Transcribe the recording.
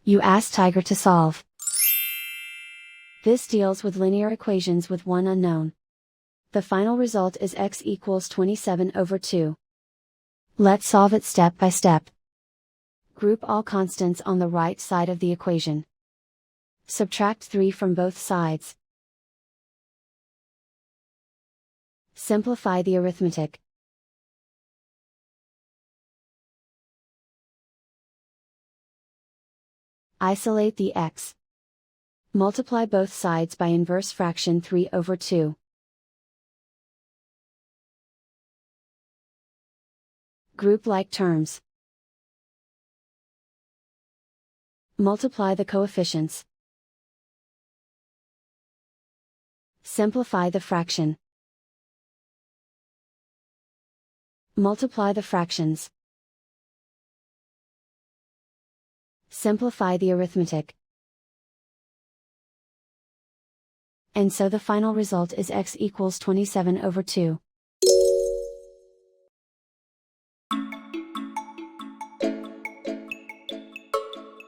You ask Tiger to solve. This deals with linear equations with one unknown. The final result is x equals 27/2. Let's solve it step by step. Group all constants on the right side of the equation. Subtract 3 from both sides. Simplify the arithmetic. Isolate the x. Multiply both sides by inverse fraction 3/2. Group like terms. Multiply the coefficients. Simplify the fraction. Multiply the fractions. Simplify the arithmetic. And so the final result is x equals 27/2.